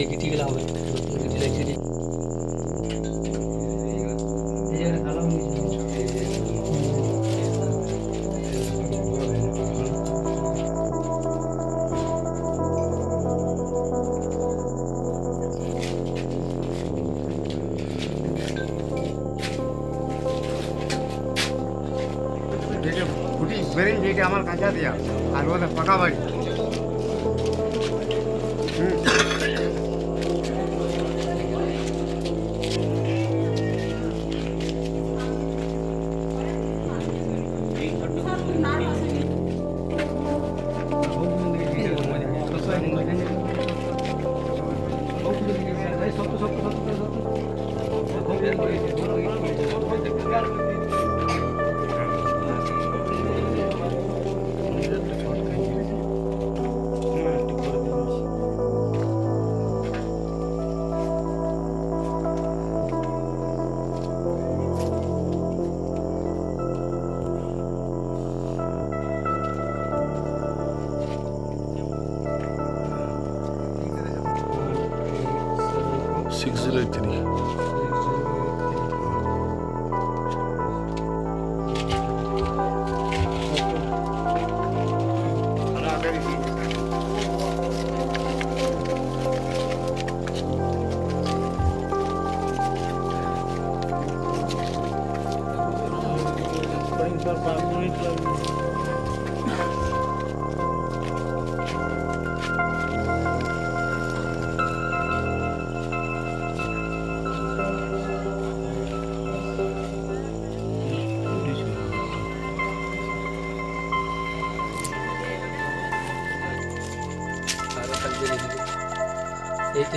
গিটিগুলো হবে গিটি লাগছে রে এই যে কালো ফুটি বেরিং যেটা আমার কাঁচা দেওয়া আর ওদের পাকা বাড়ি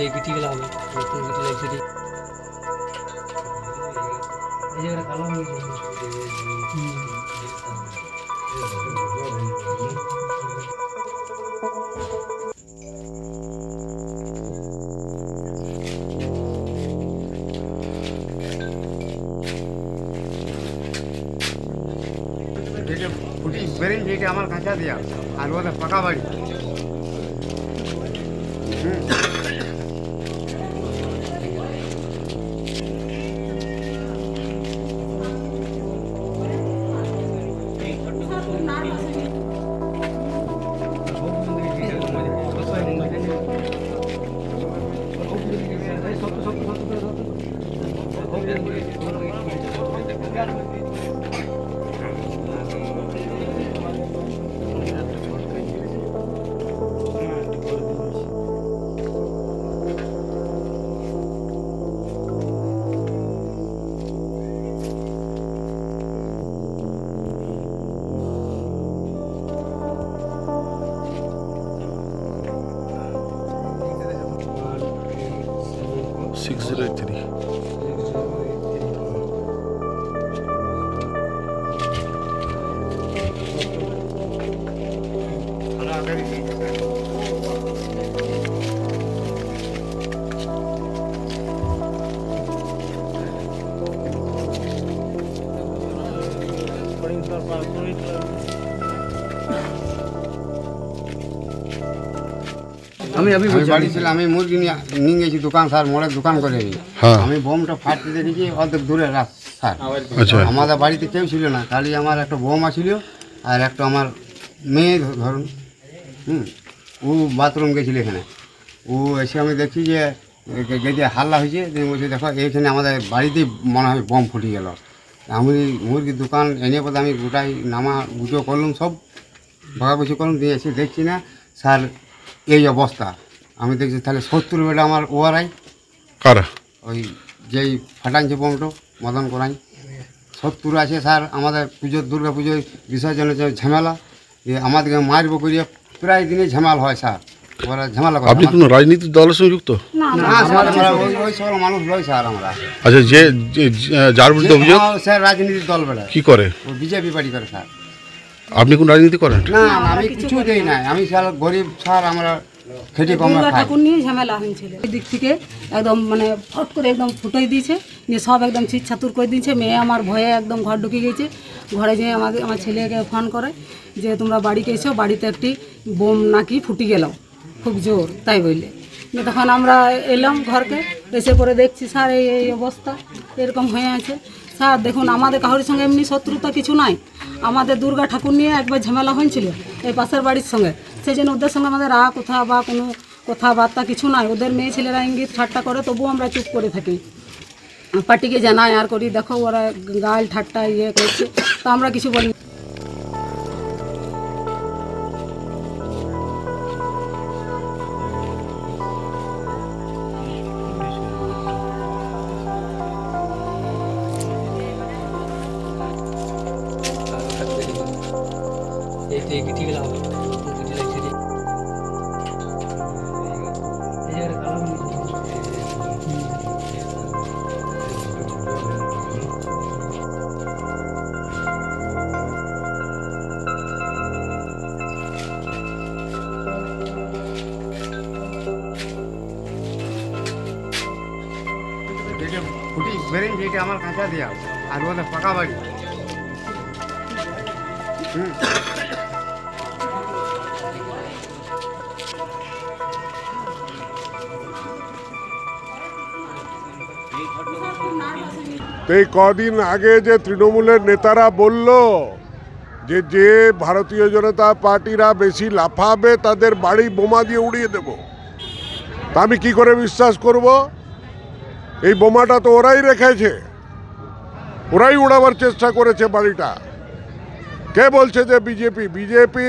এই গিটিগুলো হবে গিটি লাগছে রে এই যে কালো ফুটি বেরিং যেটা আমার কাঁচা দেওয়া আর ওদের পাকা বাড়ি আমি বাড়ি ছিল আমি মুরগি নিয়ে গেছি দোকান স্যার মোড়ের দোকান করে আমি বোমটা ফাটতে দেখেছি অর্ধেক দূরে স্যার আমাদের বাড়িতে কেউ ছিল না খালি আমার একটা বোমা ছিল আর একটা আমার মেয়ে ধরুন ও বাথরুম গেছিল এখানে ও এসে আমি দেখছি যে গেছে হাল্লা হয়েছে বলছি দেখো এইখানে আমাদের বাড়িতেই মনে হয় বোম ফুটে গেল আমি মুরগির দোকান এনে পথে আমি গোটাই নামা গুঁজো করলাম সব ভাগাগুছি করলাম দিয়ে এসে দেখছি না স্যার এই অবস্থা আমি দেখছি তাহলে 70 বেলা আমার ওয়ারাই কারা ওই যেই ফাটাইছে বোমটো মদন করাই 70 আছে স্যার আমাদের পুজোর দুর্গা পুজোয় বিসর্জনের যে ঝামেলা আমাদেরকে মারবো করিয়ে প্রায় দিনই ঝামেলা হয় স্যার ওরা ঝামেলা করে। আপনি কোনো রাজনীতির দলের সঙ্গে যুক্ত? না ওই সব মানুষ লয় স্যার আমরা। আচ্ছা যে যার বিরুদ্ধে অভিযোগ স্যার রাজনীতির দল বেড়ায় কি করে? ও বিজেপি পার্টি করে স্যার। আপনি কোন রাজনীতি করেন? না আমি কিছু দেই না, আমি স্যার গরিব স্যার, আমরা খেটে কমে খাই। ঠাকুর নিয়ে ঝামেলা হয়েছিল এই দিক থেকে একদম মানে ফট করে একদম ফুটোই দিয়েছে, নিয়ে সব একদম ছিট ছাতুর করে দিয়েছে। মেয়ে আমার ভয়ে একদম ঘর ঢুকে গেছে। ঘরে যেয়ে আমার ছেলেকে ফোন করে যে তোমরা বাড়িতে এসো, বাড়িতে একটি বোম নাকি ফুটে গেল খুব জোর, তাই বললে তখন আমরা এলাম ঘরকে, এসে পরে দেখছি স্যার এই এই অবস্থা এরকম হয়ে আছে। স্যার দেখুন, আমাদের কারোর সঙ্গে এমনি শত্রুতা কিছু নাই। আমাদের দুর্গা ঠাকুর নিয়ে একবার ঝামেলা হয়েছিল এই পাশের বাড়ির সঙ্গে, সেই জন্য ওদের সঙ্গে আমাদের কোথা বা কোনো কথাবার্তা কিছু নাই। ওদের মেয়ে ছেলেরা ইঙ্গিত ঠাট্টা করে, তবুও আমরা চুপ করে থাকি। পার্টিকে জানাই আর করি, দেখো ওরা গাল ঠাট্টা ইয়ে করছে, তো আমরা কিছু বলি। এই গিটিগুলো হবে, গিটি লাগছে রে। এই আর কালাম যেটা ফুটি বেরিয়ে যেটা আমার কাঁচা দেওয়া, আর ওদের পাকা বাড়ি। তো এই কদিন আগে যে তৃণমূলের নেতারা বলল যে যে ভারতীয় জনতা পার্টিরা বেশি লাফাবে তাদের বাড়ি বোমা দিয়ে উড়িয়ে দেব, তা আমি কি করে বিশ্বাস করব? এই বোমাটা তো ওরাই রেখেছে, ওরাই উড়াবার চেষ্টা করেছে বাড়িটা। কে বলছে যে বিজেপি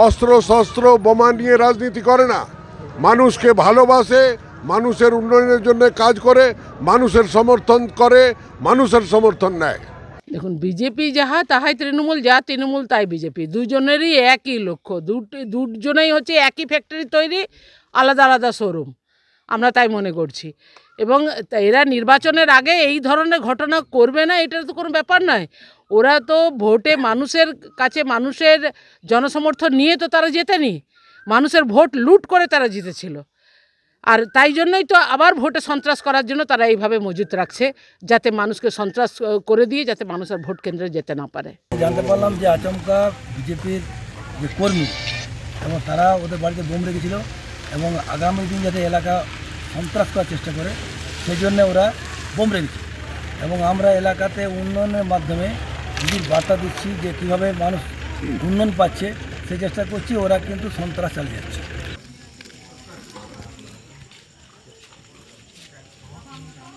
অস্ত্র শস্ত্র বোমা নিয়ে রাজনীতি করে না? মানুষকে ভালোবাসে, মানুষের উন্নয়নের জন্য কাজ করে, মানুষের সমর্থন করে, মানুষের সমর্থন নেয়। দেখুন, বিজেপি যাহা তাহাই তৃণমূল, যা তৃণমূল তাই বিজেপি, দুজনেরই একই লক্ষ্য। দুজনেই হচ্ছে একই ফ্যাক্টরি তৈরি, আলাদা আলাদা শোরুম, আমরা তাই মনে করছি। এবং এরা নির্বাচনের আগে এই ধরনের ঘটনা করবে না, এটা তো কোনো ব্যাপার নয়। ওরা তো ভোটে মানুষের কাছে মানুষের জনসমর্থন নিয়ে তো তারা জেতেনি, মানুষের ভোট লুট করে তারা জিতেছিল। আর তাই জন্যই তো আবার ভোটে সন্ত্রাস করার জন্য তারা এইভাবে মজুত রাখছে, যাতে মানুষকে সন্ত্রাস করে দিয়ে যাতে মানুষের ভোট কেন্দ্রে যেতে না পারে। জানতে পারলাম যে আচমকা বিজেপির যে কর্মী এবং তারা ওদের বাড়িতে বোম রেখেছিল এবং আগামী দিন যাতে এলাকা সন্ত্রাস করার চেষ্টা করে সেই জন্য ওরা বোম রেখেছে। এবং আমরা এলাকাতে উন্নয়নের মাধ্যমে দিদির বার্তা দিচ্ছি যে কীভাবে মানুষ উন্নয়ন পাচ্ছে সেই চেষ্টা করছি, ওরা কিন্তু সন্ত্রাস চালিয়ে যাচ্ছে।